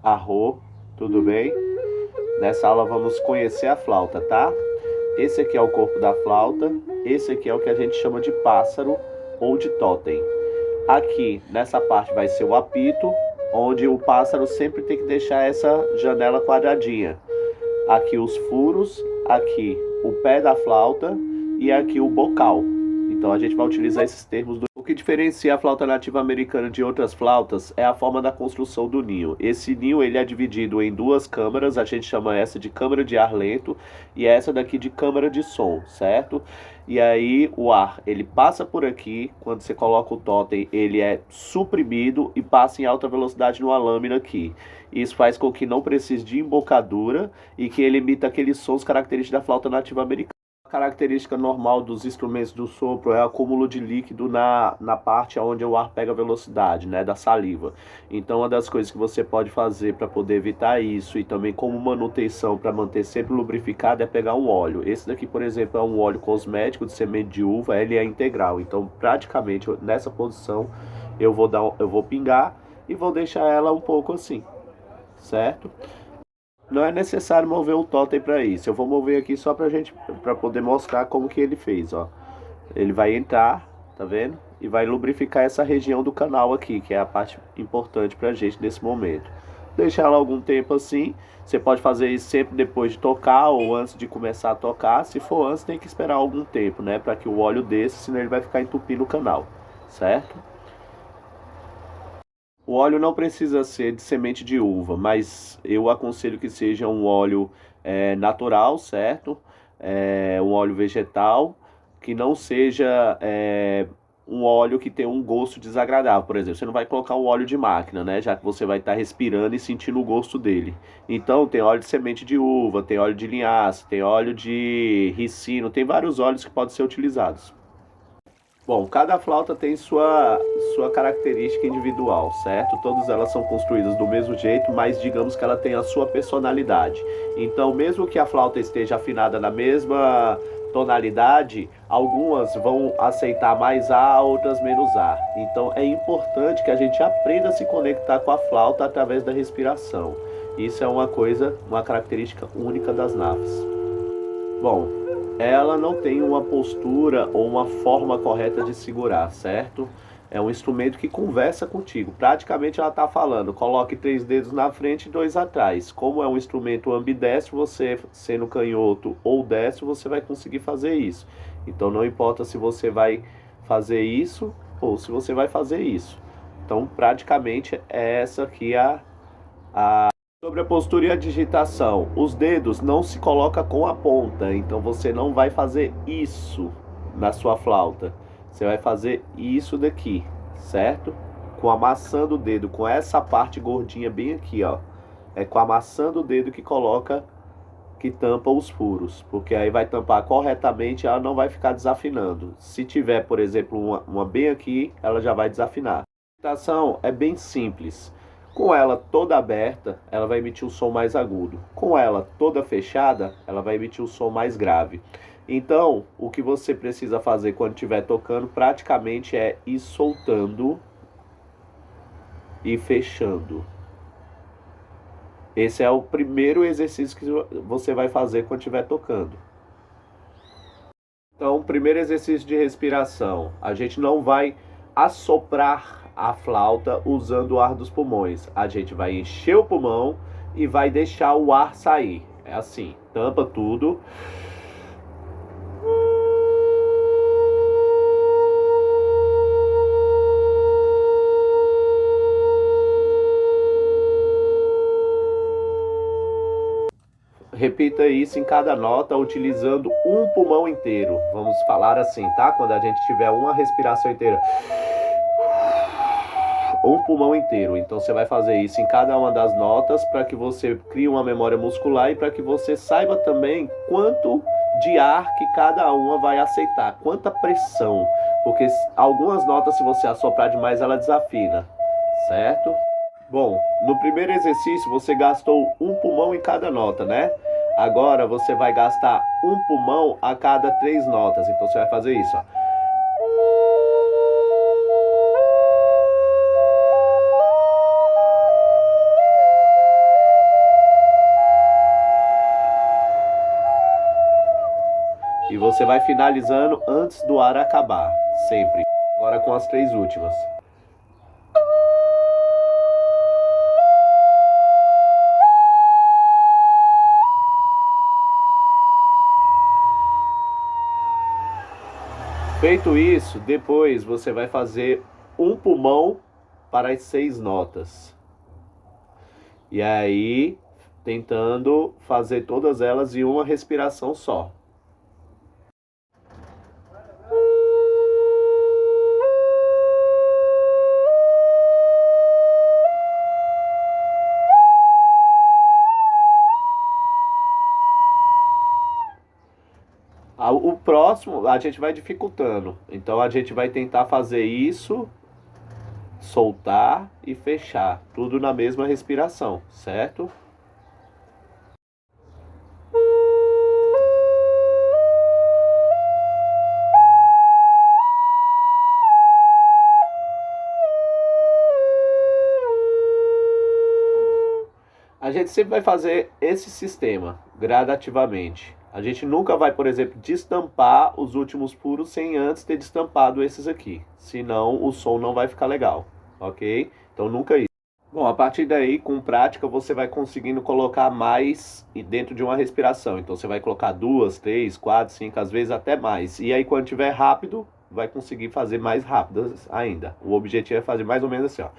Arro, tudo bem? Nessa aula vamos conhecer a flauta, tá? Esse aqui é o corpo da flauta, esse aqui é o que a gente chama de pássaro ou de totem. Aqui, nessa parte, vai ser o apito, onde o pássaro sempre tem que deixar essa janela quadradinha. Aqui os furos, aqui o pé da flauta e aqui o bocal. Então a gente vai utilizar esses termos. O que diferencia a flauta nativa americana de outras flautas é a forma da construção do ninho. Esse ninho ele é dividido em duas câmaras, a gente chama essa de câmara de ar lento e essa daqui de câmara de som, certo? E aí o ar, ele passa por aqui, quando você coloca o totem, ele é suprimido e passa em alta velocidade numa lâmina aqui. Isso faz com que não precise de embocadura e que ele emita aqueles sons característicos da flauta nativa americana. A característica normal dos instrumentos do sopro é o acúmulo de líquido na parte onde o ar pega velocidade, né, da saliva. Então, uma das coisas que você pode fazer para poder evitar isso e também como manutenção para manter sempre lubrificado é pegar um óleo. Esse daqui, por exemplo, é um óleo cosmético de semente de uva, ele é integral. Então, praticamente nessa posição, eu vou pingar e vou deixar ela um pouco assim, certo? Não é necessário mover o totem para isso. Eu vou mover aqui só para poder mostrar como que ele fez, ó. Ele vai entrar, tá vendo? E vai lubrificar essa região do canal aqui, que é a parte importante pra gente nesse momento. Deixar ela algum tempo assim. Você pode fazer isso sempre depois de tocar ou antes de começar a tocar. Se for antes, tem que esperar algum tempo, né? Para que o óleo desça, senão ele vai ficar entupindo o canal, certo? O óleo não precisa ser de semente de uva, mas eu aconselho que seja um óleo natural, certo? Um óleo vegetal, que não seja um óleo que tenha um gosto desagradável. Por exemplo, você não vai colocar um óleo de máquina, né? Já que você vai estar respirando e sentindo o gosto dele. Então, tem óleo de semente de uva, tem óleo de linhaça, tem óleo de ricino, tem vários óleos que podem ser utilizados. Bom, cada flauta tem sua característica individual, certo? Todas elas são construídas do mesmo jeito, mas digamos que ela tem a sua personalidade. Então, mesmo que a flauta esteja afinada na mesma tonalidade, algumas vão aceitar mais A, outras menos A. Então, é importante que a gente aprenda a se conectar com a flauta através da respiração. Isso é uma coisa, uma característica única das naves. Bom, ela não tem uma postura ou uma forma correta de segurar, certo? É um instrumento que conversa contigo. Praticamente ela está falando, coloque 3 dedos na frente e 2 atrás. Como é um instrumento ambidestro, você sendo canhoto ou destro, você vai conseguir fazer isso. Então não importa se você vai fazer isso ou se você vai fazer isso. Então praticamente é essa aqui a sobre a postura e a digitação, os dedos não se coloca com a ponta, então você não vai fazer isso na sua flauta. Você vai fazer isso daqui, certo? Com a maçã do dedo, com essa parte gordinha bem aqui, ó. É com a maçã do dedo que coloca, que tampa os furos, porque aí vai tampar corretamente e ela não vai ficar desafinando. Se tiver, por exemplo, uma bem aqui, ela já vai desafinar. A digitação é bem simples. Com ela toda aberta, ela vai emitir um som mais agudo. Com ela toda fechada, ela vai emitir um som mais grave. Então, o que você precisa fazer quando estiver tocando praticamente é ir soltando e fechando. Esse é o primeiro exercício que você vai fazer quando estiver tocando. Então, primeiro exercício de respiração. A gente não vai assoprar a flauta usando o ar dos pulmões. A gente vai encher o pulmão e vai deixar o ar sair. É assim, tampa tudo. Repita isso em cada nota utilizando um pulmão inteiro. Vamos falar assim, tá? Quando a gente tiver uma respiração inteira. Um pulmão inteiro. Então você vai fazer isso em cada uma das notas para que você crie uma memória muscular e para que você saiba também quanto de ar que cada uma vai aceitar, quanta pressão, porque algumas notas se você assoprar demais ela desafina, certo? Bom, no primeiro exercício você gastou um pulmão em cada nota, né? Agora você vai gastar um pulmão a cada 3 notas. Então você vai fazer isso, ó. você vai finalizando antes do ar acabar, sempre. Agora com as 3 últimas. Feito isso, depois você vai fazer um pulmão para as 6 notas. E aí, tentando fazer todas elas em uma respiração só. O próximo a gente vai dificultando. Então a gente vai tentar fazer isso, soltar e fechar, tudo na mesma respiração, certo? A gente sempre vai fazer esse sistema gradativamente. A gente nunca vai, por exemplo, destampar os últimos furos sem antes ter destampado esses aqui. Senão o som não vai ficar legal, ok? Então nunca isso. Bom, a partir daí, com prática, você vai conseguindo colocar mais dentro de uma respiração. Então você vai colocar 2, 3, 4, 5, às vezes até mais. E aí quando tiver rápido, vai conseguir fazer mais rápidas ainda. O objetivo é fazer mais ou menos assim, ó.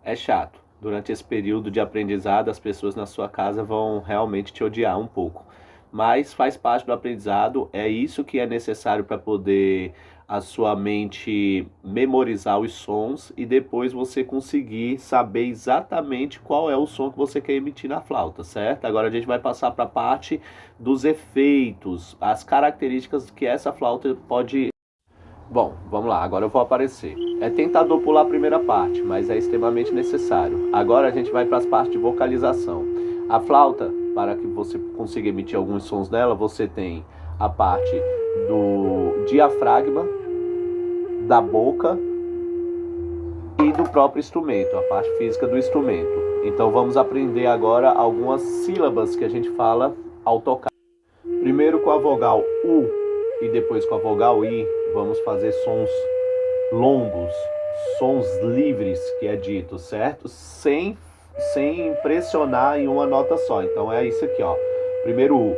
É chato. Durante esse período de aprendizado, as pessoas na sua casa vão realmente te odiar um pouco. Mas faz parte do aprendizado, é isso que é necessário para poder a sua mente memorizar os sons e depois você conseguir saber exatamente qual é o som que você quer emitir na flauta, certo? Agora a gente vai passar para a parte dos efeitos, as características que essa flauta pode. Bom, vamos lá, agora eu vou aparecer. É tentador pular a primeira parte, mas é extremamente necessário. Agora a gente vai para as partes de vocalização. A flauta, para que você consiga emitir alguns sons dela, você tem a parte do diafragma, da boca e do próprio instrumento, a parte física do instrumento. Então vamos aprender agora algumas sílabas que a gente fala ao tocar. Primeiro com a vogal U e depois com a vogal I, vamos fazer sons longos, sons livres, que é dito, certo? Sem pressionar em uma nota só. Então é isso aqui, ó. Primeiro U,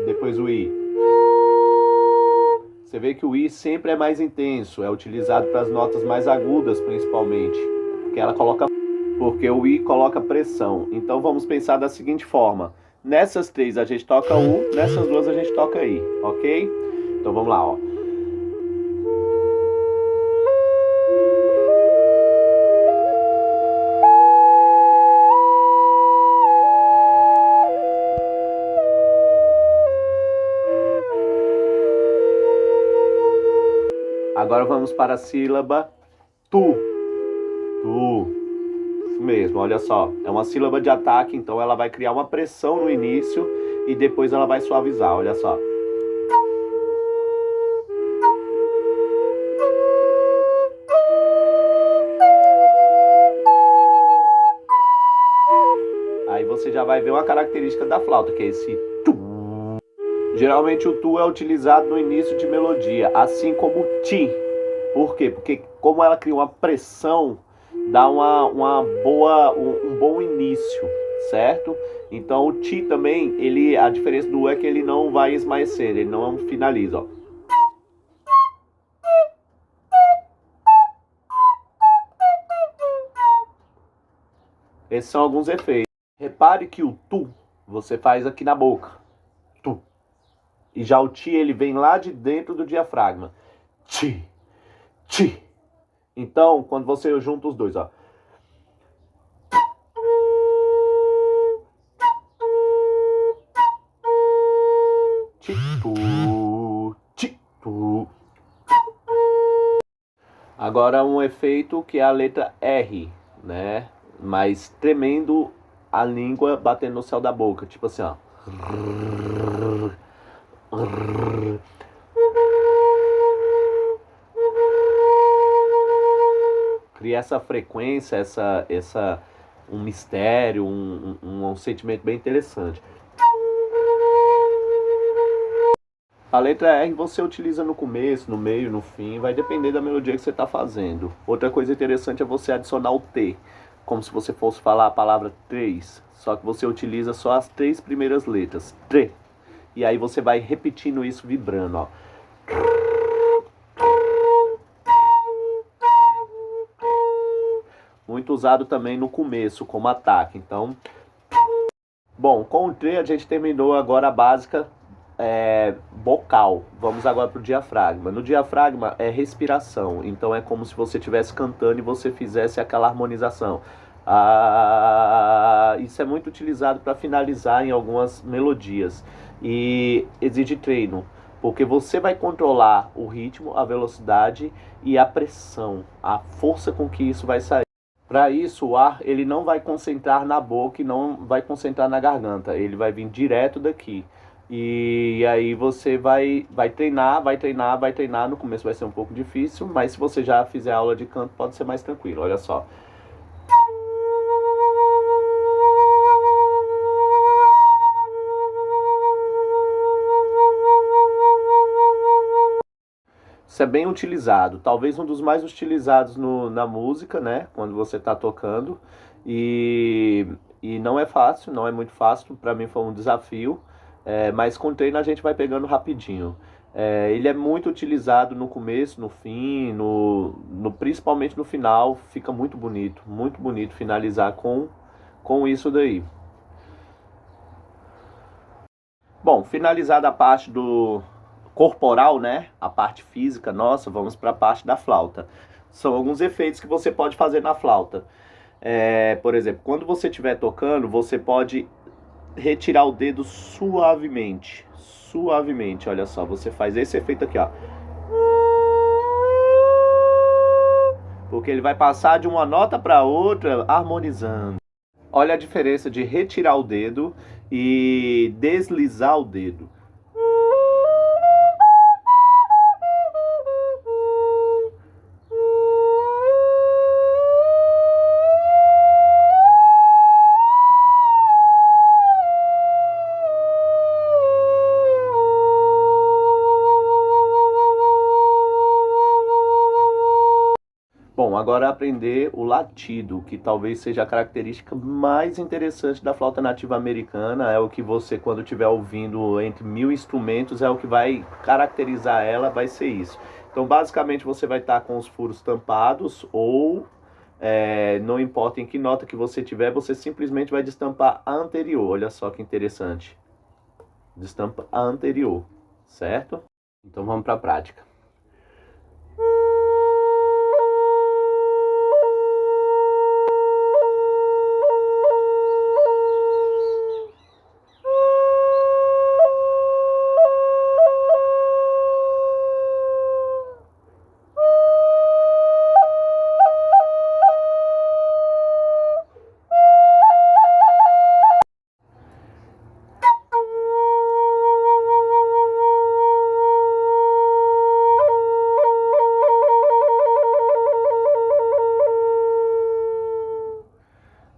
depois o I. Você vê que o I sempre é mais intenso, é utilizado para as notas mais agudas, principalmente, porque o I coloca pressão. Então vamos pensar da seguinte forma: nessas 3 a gente toca U, nessas 2 a gente toca I, ok? Então vamos lá, ó. Agora vamos para a sílaba tu. Tu. Isso mesmo, olha só. É uma sílaba de ataque, então ela vai criar uma pressão no início e depois ela vai suavizar, olha só. Aí você já vai ver uma característica da flauta, que é esse tu. Geralmente o tu é utilizado no início de melodia, assim como o ti. Por quê? Porque como ela cria uma pressão, dá um bom início, certo? Então o ti também, a diferença do u é que ele não vai esmaecer, ele não finaliza, ó. Esses são alguns efeitos. Repare que o tu você faz aqui na boca. Tu. E já o ti ele vem lá de dentro do diafragma. Ti. Ti. Então, quando você junta os dois, ó. Ti, tu, ti, tu. Agora um efeito que é a letra R, né? Mas tremendo a língua batendo no céu da boca, tipo assim, ó. cria essa frequência, um mistério, um sentimento bem interessante. A letra R você utiliza no começo, no meio, no fim, vai depender da melodia que você está fazendo. Outra coisa interessante é você adicionar o T, como se você fosse falar a palavra três, só que você utiliza só as três primeiras letras, tre. E aí você vai repetindo isso vibrando, ó. Muito usado também no começo como ataque. Então, bom, com o tre a gente terminou agora a básica bocal. Vamos agora para o diafragma. No diafragma é respiração. Então é como se você estivesse cantando e você fizesse aquela harmonização. Isso é muito utilizado para finalizar em algumas melodias. E exige treino, porque você vai controlar o ritmo, a velocidade e a pressão, a força com que isso vai sair. Para isso, o ar ele não vai concentrar na boca e não vai concentrar na garganta. Ele vai vir direto daqui. E aí você vai treinar, vai treinar, vai treinar. No começo vai ser um pouco difícil, mas se você já fizer aula de canto, pode ser mais tranquilo. Olha só. Isso é bem utilizado, talvez um dos mais utilizados na música, né? Quando você está tocando. E, e não é fácil, não é muito fácil. Para mim foi um desafio, mas com treino a gente vai pegando rapidinho. Ele é muito utilizado no começo, no fim, principalmente no final. Fica muito bonito finalizar com isso daí. Bom, finalizada a parte do corporal, né? A parte física nossa, vamos para a parte da flauta. São alguns efeitos que você pode fazer na flauta. Por exemplo, quando você estiver tocando, você pode retirar o dedo suavemente. Suavemente, olha só, você faz esse efeito aqui, ó. Porque ele vai passar de uma nota para outra harmonizando. Olha a diferença de retirar o dedo e deslizar o dedo. Bom, agora aprender o latido, que talvez seja a característica mais interessante da flauta nativa americana. É o que você, quando estiver ouvindo entre 1000 instrumentos, é o que vai caracterizar ela, vai ser isso. Então, basicamente, você vai estar com os furos tampados ou, não importa em que nota que você tiver, você simplesmente vai destampar a anterior. Olha só que interessante. Destampa a anterior, certo? Então, vamos para a prática.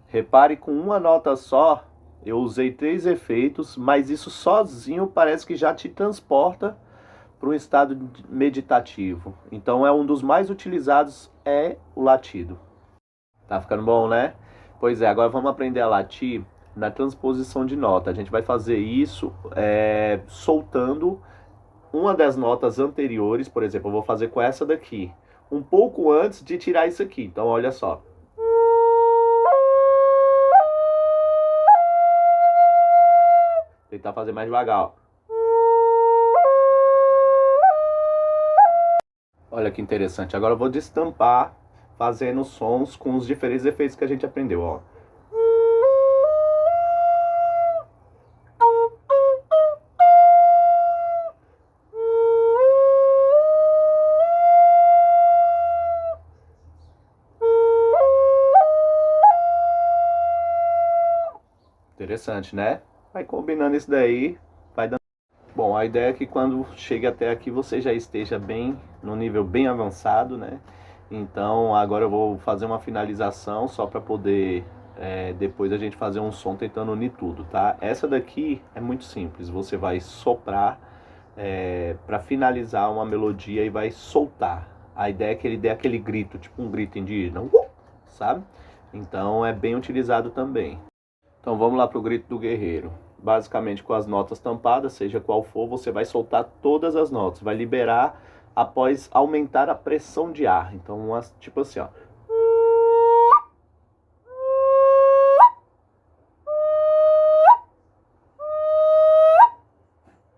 Repare, com uma nota só, eu usei 3 efeitos, mas isso sozinho parece que já te transporta para um estado meditativo. Então é um dos mais utilizados, é o latido. Tá ficando bom, né? Pois é, agora vamos aprender a latir na transposição de nota. A gente vai fazer isso soltando uma das notas anteriores. Por exemplo, eu vou fazer com essa daqui, um pouco antes de tirar isso aqui. Então olha só. Tentar fazer mais devagar, ó. Olha que interessante. Agora eu vou destampar fazendo sons com os diferentes efeitos que a gente aprendeu, ó. Interessante, né? Vai combinando isso daí, vai dando. Bom, a ideia é que quando chegue até aqui você já esteja bem, no nível bem avançado, né? Então agora eu vou fazer uma finalização só para poder depois a gente fazer um som tentando unir tudo, tá? Essa daqui é muito simples, você vai soprar para finalizar uma melodia e vai soltar. A ideia é que ele dê aquele grito, tipo um grito indígena, sabe? Então é bem utilizado também. Então vamos lá para o grito do guerreiro. Basicamente com as notas tampadas, seja qual for, você vai soltar todas as notas, vai liberar após aumentar a pressão de ar. Então, tipo assim, ó.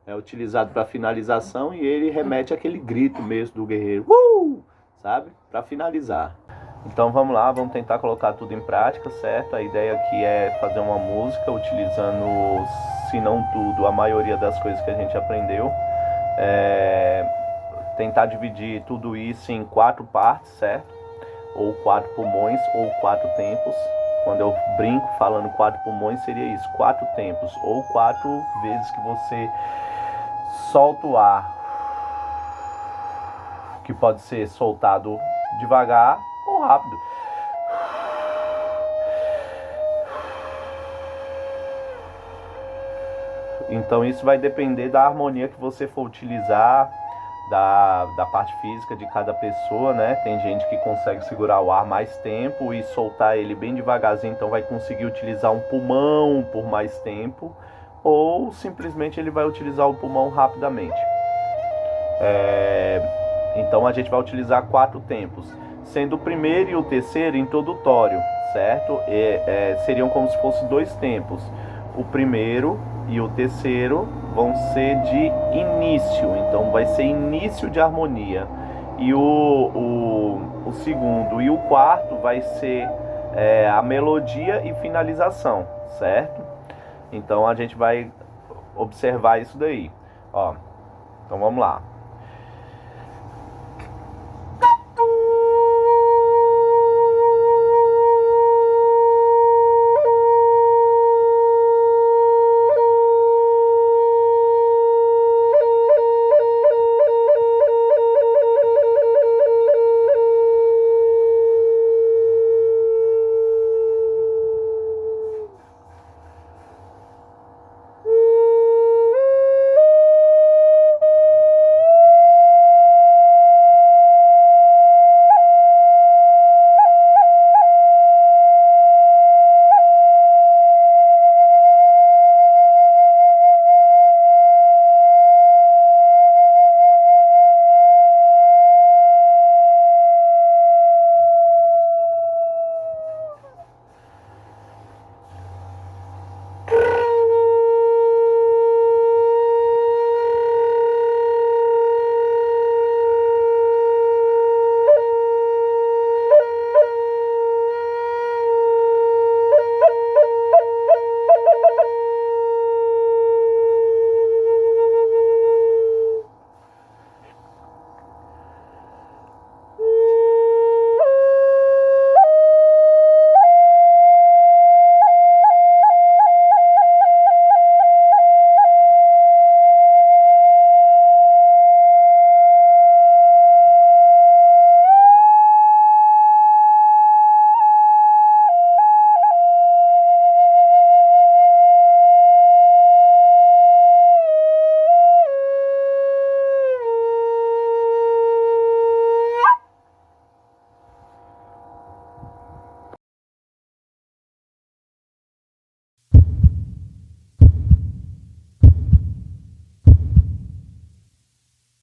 É utilizado para finalização e ele remete àquele grito mesmo do guerreiro, sabe? Para finalizar. Então vamos lá, vamos tentar colocar tudo em prática, certo? A ideia aqui é fazer uma música utilizando, se não tudo, a maioria das coisas que a gente aprendeu. Tentar dividir tudo isso em 4 partes, certo? Ou 4 pulmões, ou 4 tempos. Quando eu brinco falando 4 pulmões, seria isso, 4 tempos, ou 4 vezes que você solta o ar, que pode ser soltado devagar ou rápido. Então isso vai depender da harmonia que você for utilizar, da parte física de cada pessoa, né? Tem gente que consegue segurar o ar mais tempo e soltar ele bem devagarzinho, então vai conseguir utilizar um pulmão por mais tempo, ou simplesmente ele vai utilizar o pulmão rapidamente. Então a gente vai utilizar 4 tempos, sendo o primeiro e o terceiro introdutório, certo? Seriam como se fossem 2 tempos. O primeiro e o terceiro vão ser de início, então vai ser início de harmonia. E o segundo e o quarto vai ser a melodia e finalização, certo? Então a gente vai observar isso daí. Ó, então vamos lá.